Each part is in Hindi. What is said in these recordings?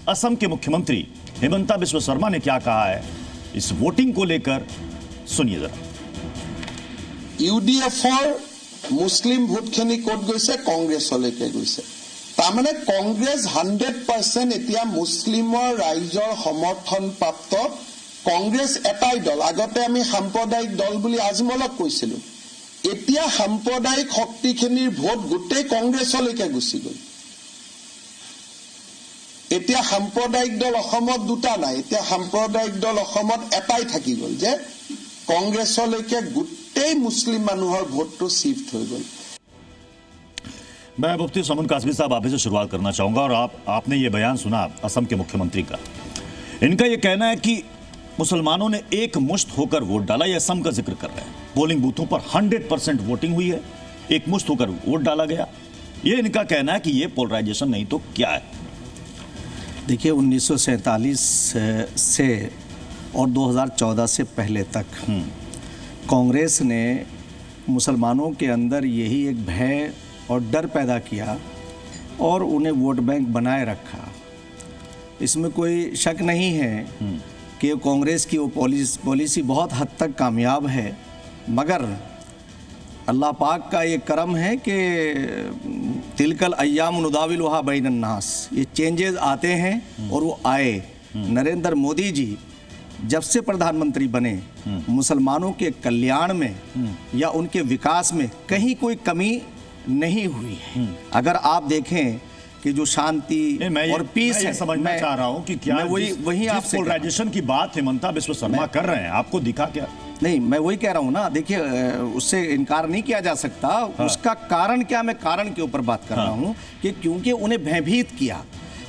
असम के मुख्यमंत्री हिमंता बिस्वा शर्मा ने क्या कहा है इस वोटिंग को लेकर, सुनिए जरा। ইউডিএফৰ মুছলিম ভোটখিনি ক'ত গৈছে? কংগ্ৰেছলৈকে গৈছে। তাৰমানে কংগ্ৰেছ 100% এতিয়া মুছলিমৰ ৰাইজৰ সমৰ্থন প্ৰাপ্ত কংগ্ৰেছ এটাই দল। আগতে আমি সাম্প্ৰদায়িক দল বুলি আজমলক কৈছিলো, এতিয়া সাম্প্ৰদায়িক শক্তিখিনিৰ ভোট গোটেই কংগ্ৰেছলৈকে গুচি গ'ল। এতিয়া সাম্প্ৰদায়িক দল অসমত দুটা নাই, এতিয়া সাম্প্ৰদায়িক দল অসমত এটাই থাকি গ'ল যে কংগ্ৰেছলৈকে গোটেই মুছলিম মানুহৰ ভোটটো শিফ্ট হৈ গ'ল। मैं मुफ्ती समुन कासमी साहब आप से शुरुआत करना चाहूंगा और आपने ये बयान सुना असम के मुख्यमंत्री का। इनका ये कहना है कि मुसलमानों ने एक मुश्त होकर वोट डाला, ये असम का जिक्र कर रहे हैं। पोलिंग बूथों पर 100% वोटिंग हुई है, एक मुश्त होकर वोट डाला गया। ये इनका कहना है कि ये पोलराइजेशन नहीं तो क्या है? देखिए 1947 से और 2014 से पहले तक कांग्रेस ने मुसलमानों के अंदर यही एक भय और डर पैदा किया और उन्हें वोट बैंक बनाए रखा। इसमें कोई शक नहीं है कि कांग्रेस की वो पॉलिसी बहुत हद तक कामयाब है, मगर अल्लाह पाक का ये करम है कि तिलकल अय्याम नुदाविलुहा बैनन्नास, ये चेंजेस आते हैं और वो आए। नरेंद्र मोदी जी जब से प्रधानमंत्री बने मुसलमानों के कल्याण में या उनके विकास में कहीं कोई कमी नहीं हुई है। अगर आप देखें कि जो शांति और पीस है, समझना चाह रहा हूं कि क्या वही आप पोलराइजेशन की बात हिमंता बिस्वा शर्मा कर रहे हैं, आपको दिखा क्या? नहीं, मैं वही कह रहा हूं ना। देखिए उससे इनकार नहीं किया जा सकता। हाँ। उसका कारण क्या, मैं कारण के ऊपर बात कर रहा हूं कि क्योंकि उन्हें भयभीत किया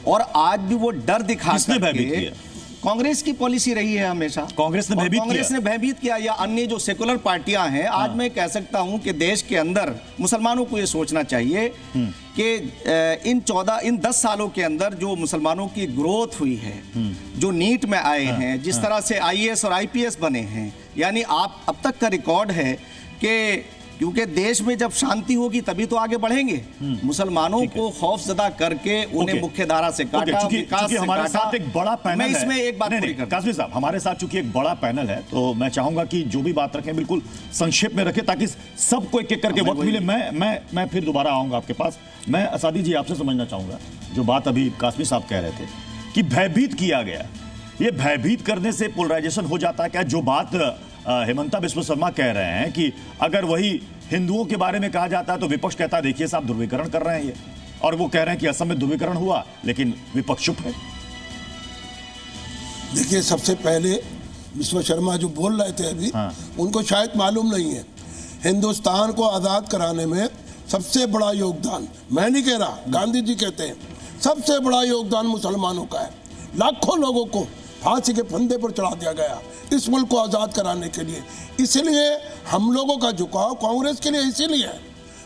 और आज भी वो डर दिखा। किसने भयभीत किया? कांग्रेस की पॉलिसी रही है हमेशा। कांग्रेस ने भयभीत किया या अन्य जो सेकुलर पार्टियां हैं। आज मैं कह सकता हूं कि देश के अंदर मुसलमानों को यह सोचना चाहिए कि इन 10 सालों के अंदर जो मुसलमानों की ग्रोथ हुई है, जो नीट में आए हैं, जिस तरह से IAS और IPS बने हैं, यानी आप अब तक का रिकॉर्ड है कि क्योंकि देश में जब शांति होगी तभी तो आगे बढ़ेंगे। मुसलमानों को खौफजदा करके उन्हें मुख्य धारा से काटा। चूंकि हमारे साथ एक बड़ा पैनल है, इसमें एक बात कासमी साहब, हमारे साथ चूंकि एक बड़ा पैनल है तो मैं चाहूंगा कि जो भी बात रखें बिल्कुल संक्षेप में रखें ताकि सबको एक एक करके वक्त मिले। मैं फिर दोबारा आऊंगा आपके पास। मैं असादी जी आपसे समझना चाहूंगा जो बात अभी कासमी साहब कह रहे थे कि भयभीत किया गया, ये भयभीत करने से पोलराइजेशन हो जाता है क्या? जो बात हिमंता बिस्वा शर्मा कह रहे हैं कि अगर वही हिंदुओं के बारे में कहा जाता है तो विपक्ष कहता है देखिए साहब ध्रुवीकरण कर रहे हैं ये, और वो कह रहे हैं कि असम में ध्रुवीकरण हुआ लेकिन विपक्ष चुप है। देखिए सबसे पहले बिस्वा शर्मा जो बोल रहे थे अभी, उनको शायद मालूम नहीं है हिंदुस्तान को आज़ाद कराने में सबसे बड़ा योगदान, मैं नहीं कह रहा, गांधी जी कहते हैं, सबसे बड़ा योगदान मुसलमानों का है। लाखों लोगों को फांसी के फंदे पर चढ़ा दिया गया इस मुल्क को आज़ाद कराने के लिए। इसलिए हम लोगों का झुकाव कांग्रेस के लिए इसीलिए है।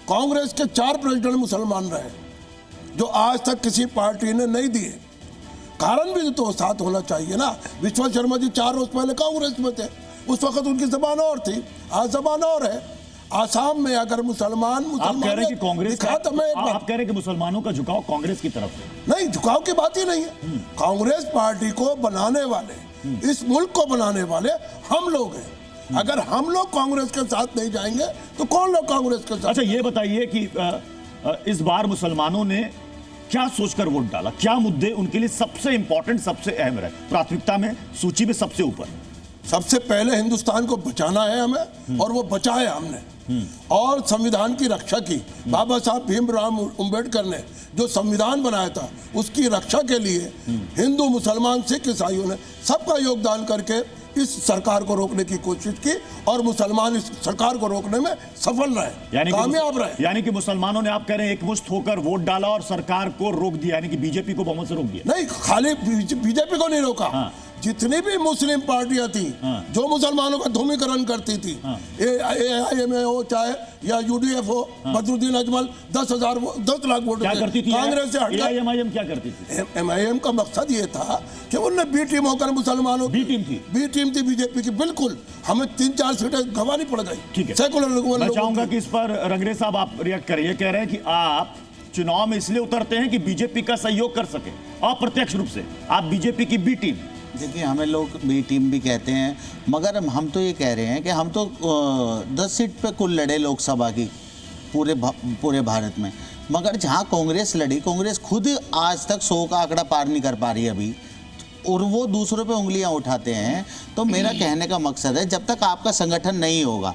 कांग्रेस के 4 प्रेसिडेंट मुसलमान रहे जो आज तक किसी पार्टी ने नहीं दिए। कारण भी तो साथ होना चाहिए ना। बिस्वा शर्मा जी 4 रोज पहले कांग्रेस में थे, उस वक्त उनकी जबान और थी, आज जबान और है। आसाम में अगर मुसलमान आप कह रहे हैं कि कांग्रेस आप कह रहे हैं कि मुसलमानों का झुकाव कांग्रेस की तरफ है? नहीं, झुकाव की बात ही नहीं है। कांग्रेस पार्टी को बनाने वाले, इस मुल्क को बनाने वाले हम लोग हैं। अगर हम लोग कांग्रेस के साथ नहीं जाएंगे तो कौन लोग कांग्रेस के साथ? अच्छा ये बताइए कि इस बार मुसलमानों ने क्या सोचकर वोट डाला? क्या मुद्दे उनके लिए सबसे इंपॉर्टेंट, सबसे अहम रहे, प्राथमिकता में, सूची में सबसे ऊपर? सबसे पहले हिंदुस्तान को बचाना है हमें, और वो बचाया हमने, और संविधान की रक्षा की। बाबा साहब भीमराव अंबेडकर ने जो संविधान बनाया था उसकी रक्षा के लिए हिंदू, मुसलमान, सिख, ईसाइयों ने सबका योगदान करके इस सरकार को रोकने की कोशिश की और मुसलमान इस सरकार को रोकने में सफल रहे, कामयाब रहे। यानी कि मुसलमानों ने, आप कह रहे हैं, एकमुश्त होकर वोट डाला और सरकार को रोक दिया, यानी कि बीजेपी को बहुमत से रोक दिया? नहीं, खाली बीजेपी को नहीं रोका। जितनी भी मुस्लिम पार्टियां थी जो मुसलमानों का ध्रुवीकरण करती थी, AIM हो चाहे या UDF हो, बदरुद्दीन अजमल 10 लाख वोट कांग्रेस से हटकर MIM क्या करती थी? MIM का मकसद ये था कि उन्होंने बी टीम होकर मुसलमानों बी टीम थी बीजेपी की। बिल्कुल, हमें 3-4 सीटें गंवानी पड़ गई। ठीक है, सेकुलर मैं चाहूंगा कि इस पर रंगरेज साहब आप रिएक्ट करिए। कह रहे हैं कि आप चुनाव में इसलिए उतरते हैं कि बीजेपी का सहयोग कर सके, अप्रत्यक्ष रूप से। आप बीजेपी की बी टीम। देखिए, हमें लोग बी टीम भी कहते हैं, मगर हम तो ये कह रहे हैं कि हम तो 10 सीट पे कुल लड़े लोकसभा की पूरे भारत में, मगर जहाँ कांग्रेस लड़ी, कांग्रेस खुद आज तक 100 का आंकड़ा पार नहीं कर पा रही अभी, और वो दूसरों पे उंगलियां उठाते हैं। तो मेरा कहने का मकसद है, जब तक आपका संगठन नहीं होगा,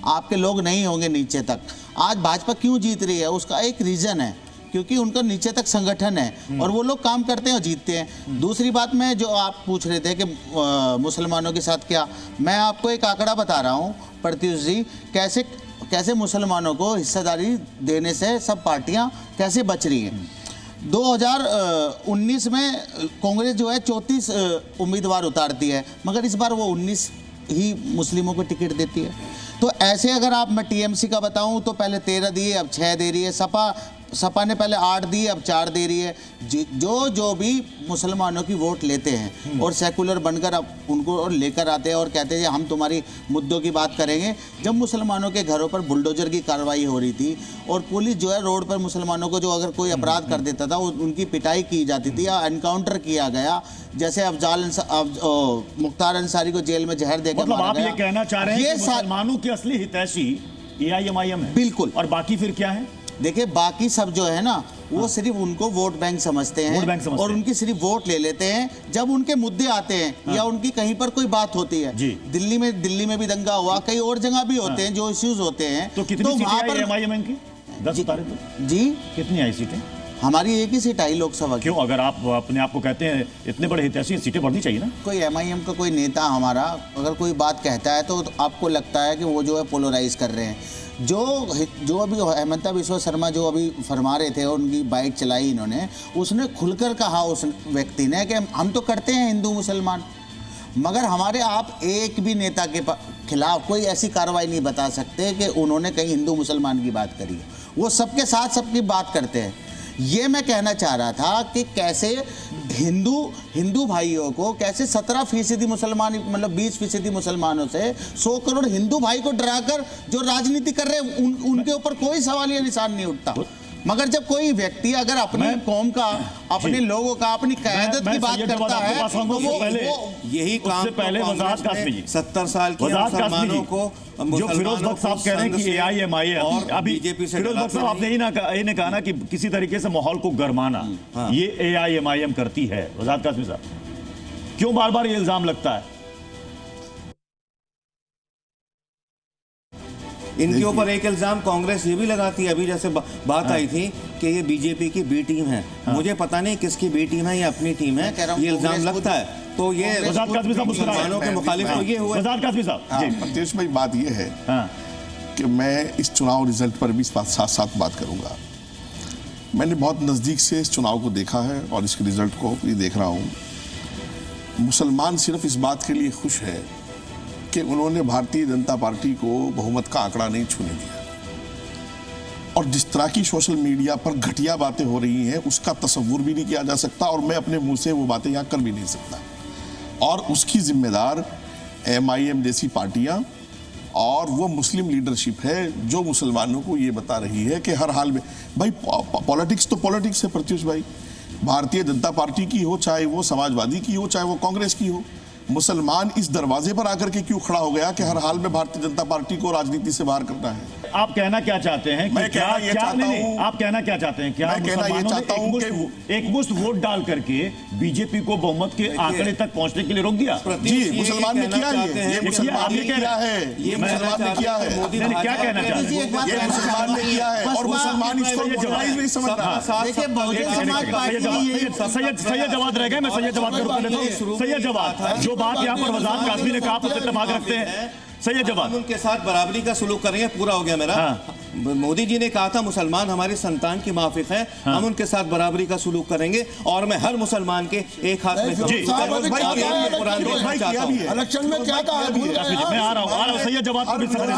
आपके लोग नहीं होंगे नीचे तक। आज भाजपा क्यों जीत रही है, उसका एक रीज़न है, क्योंकि उनका नीचे तक संगठन है और वो लोग काम करते हैं और जीतते हैं। दूसरी बात में जो आप पूछ रहे थे कि मुसलमानों के साथ क्या, मैं आपको एक आंकड़ा बता रहा हूँ प्रत्युष जी, कैसे मुसलमानों को हिस्सेदारी देने से सब पार्टियां कैसे बच रही हैं। 2019 में कांग्रेस जो है 34 उम्मीदवार उतारती है, मगर इस बार वो 19 ही मुस्लिमों को टिकट देती है। तो ऐसे अगर आप, मैं टीएमसी का बताऊं तो पहले 13 दिए, अब 6 दे रही है। सपा ने पहले 8 दिए, अब 4 दे रही है। जो भी मुसलमानों की वोट लेते हैं और सेकुलर बनकर अब उनको और लेकर आते हैं और कहते हैं हम तुम्हारी मुद्दों की बात करेंगे। जब मुसलमानों के घरों पर बुलडोजर की कार्रवाई हो रही थी और पुलिस जो है रोड पर मुसलमानों को जो अगर कोई अपराध कर देता था उनकी पिटाई की जाती थी या एनकाउंटर किया गया, जैसे मुख्तार अंसारी को जेल में जहर देकर मतलब आप ये कहना चाह रहे हैं कि मुसलमानों की असली हितैषी AIMIM है? बिल्कुल। और बाकी फिर क्या है? देखिए, बाकी सब जो है ना, वो सिर्फ उनको वोट बैंक समझते हैं और उनकी सिर्फ वोट ले लेते हैं जब उनके मुद्दे आते हैं या उनकी कहीं पर कोई बात होती है। दिल्ली में भी दंगा हुआ, कई और जगह भी होते हैं जो इश्यूज होते हैं। तो कितनी सीटें आई AIMIM की? 10 उतारे तो जी, कितनी आई सीटें? हमारी एक ही सीट आई लोकसभा की। क्यों? अगर आप अपने आप को कहते हैं इतने बड़े हितैषी, सीटें बढ़नी चाहिए ना। कोई MIM का कोई नेता हमारा अगर कोई बात कहता है तो आपको लगता है कि वो जो है पोलराइज कर रहे हैं। जो अभी हेमंत बिस्वा शर्मा जो अभी फरमा रहे थे और उनकी बाइक चलाई इन्होंने, उसने खुलकर कहा उस व्यक्ति ने कि हम तो करते हैं हिंदू मुसलमान, मगर हमारे आप एक भी नेता के खिलाफ कोई ऐसी कार्रवाई नहीं बता सकते कि उन्होंने कहीं हिंदू मुसलमान की बात करी है। वो सबके साथ सबकी बात करते हैं। ये मैं कहना चाह रहा था कि कैसे हिंदू भाइयों को कैसे 17% मुसलमान, मतलब 20% मुसलमानों से 100 करोड़ हिंदू भाई को डराकर जो राजनीति कर रहे हैं उनके ऊपर कोई सवाल या निशान नहीं उठता। मगर जब कोई व्यक्ति अगर अपनी कौम का, अपने लोगों का, अपनी क़यादत की बात करता है तो वो यही काम से पहले वज़ाहत कासमी जी 70 साल की मुसलमानों को जो फिरोज बख्श साहब कह रहे हैं कि AIMIM अभी फिरोज बख्श साहब आपने ही कहा ना कि किसी तरीके से माहौल को गरमाना ये AIMIM करती है। वज़ाहत कासमी साहब, क्यों बार बार ये इल्जाम लगता है? इनके ऊपर एक इल्जाम कांग्रेस ये भी लगाती है, अभी जैसे बात आई थी कि ये बीजेपी की बी टीम है। मुझे पता नहीं किसकी बी टीम है या अपनी टीम है, ये इल्जाम लगता है। तो ये मुसलमानों के मुखालिफ तो ये हुआ। प्रत्युष भाई, बात ये है कि मैं इस चुनाव रिजल्ट पर भी साथ साथ बात करूंगा। मैंने बहुत नजदीक से इस चुनाव को देखा है और इसके रिजल्ट को भी देख रहा हूं। मुसलमान सिर्फ इस बात के लिए खुश है कि उन्होंने भारतीय जनता पार्टी को बहुमत का आंकड़ा नहीं छूने दिया, और जिस तरह की सोशल मीडिया पर घटिया बातें हो रही हैं उसका तस्वुर भी नहीं किया जा सकता और मैं अपने मुंह से वो बातें यहाँ कर भी नहीं सकता। और उसकी जिम्मेदार MIM जैसी पार्टियां और वो मुस्लिम लीडरशिप है जो मुसलमानों को ये बता रही है कि हर हाल में, भाई पॉलिटिक्स तो पॉलिटिक्स है प्रत्युष भाई, भारतीय जनता पार्टी की हो, चाहे वो समाजवादी की हो, चाहे वो कांग्रेस की हो, मुसलमान इस दरवाजे पर आकर के क्यों खड़ा हो गया कि हर हाल में भारतीय जनता पार्टी को राजनीति से बाहर करना है? आप कहना क्या चाहते हैं? मैं कहना ये चाहता हूं, आप कहना क्या चाहते हैं? क्या मुसलमानों ने एक मुश्त वोट डाल करके बीजेपी को बहुमत के आंकड़े तक पहुंचने के लिए रोक दिया? जी, मुसलमान ने किया है, ये मुसलमान ने किया है, ये मुसलमान ने किया है। क्या कहना चाहते हैं? ये मुसलमान ने किया है और मुसलमान इसको बुराई नहीं समझ रहा। सैयद जवाद रह गए, मैं सैयद जवाद करूँ। सैयद जवाद, जो बात यहाँ पर वज़ाहत कासमी ने कहा आप उससे इत्तेफाक रखते हैं? सैयद जवाद, उनके साथ बराबरी का सलूक करेंगे, पूरा हो गया मेरा। मोदी जी ने कहा था मुसलमान हमारी संतान की माफिक है, हम उनके साथ बराबरी का सलूक करेंगे और मैं हर मुसलमान के एक हाथ में इलेक्शन में क्या कहा? मैं आ रहा हूँ सैयद जवाद को भी समझ,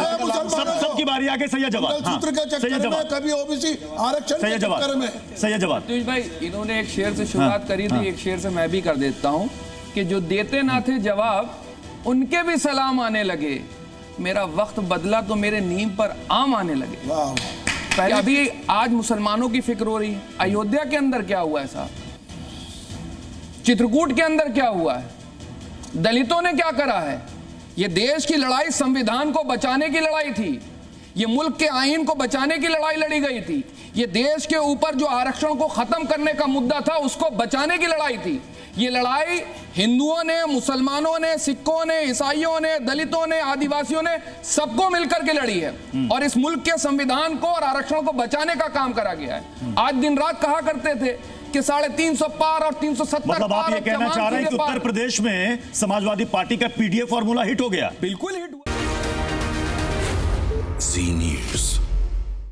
सबकी बारी आ गई। सैयद जवाद, कभी ओबीसी आरक्षण सैयद जवाद भाई, इन्होंने एक शेर से शुरुआत करी थी, एक शेर से मैं भी कर देता हूँ कि जो देते ना थे जवाब उनके भी सलाम आने लगे, मेरा वक्त बदला तो मेरे नीम पर आम आने लगे। कि अभी आज मुसलमानों की फिक्र हो रही है। अयोध्या के अंदर क्या हुआ है साहब, चित्रकूट के अंदर क्या हुआ है, दलितों ने क्या करा है। ये देश की लड़ाई संविधान को बचाने की लड़ाई थी, ये मुल्क के आईन को बचाने की लड़ाई लड़ी गई थी, ये देश के ऊपर जो आरक्षण को खत्म करने का मुद्दा था उसको बचाने की लड़ाई थी। ये लड़ाई हिंदुओं ने, मुसलमानों ने, सिखों ने, ईसाइयों ने, दलितों ने, आदिवासियों ने सबको मिलकर के लड़ी है और इस मुल्क के संविधान को और आरक्षण को बचाने का काम करा गया है। आज दिन रात कहा करते थे कि 350 पार और 370 मतलब आप ये कहना चाह रहे हैं कि उत्तर प्रदेश में समाजवादी पार्टी का पीडीए फॉर्मूला हिट हो गया? बिल्कुल हिट हुआ। जी न्यूज़।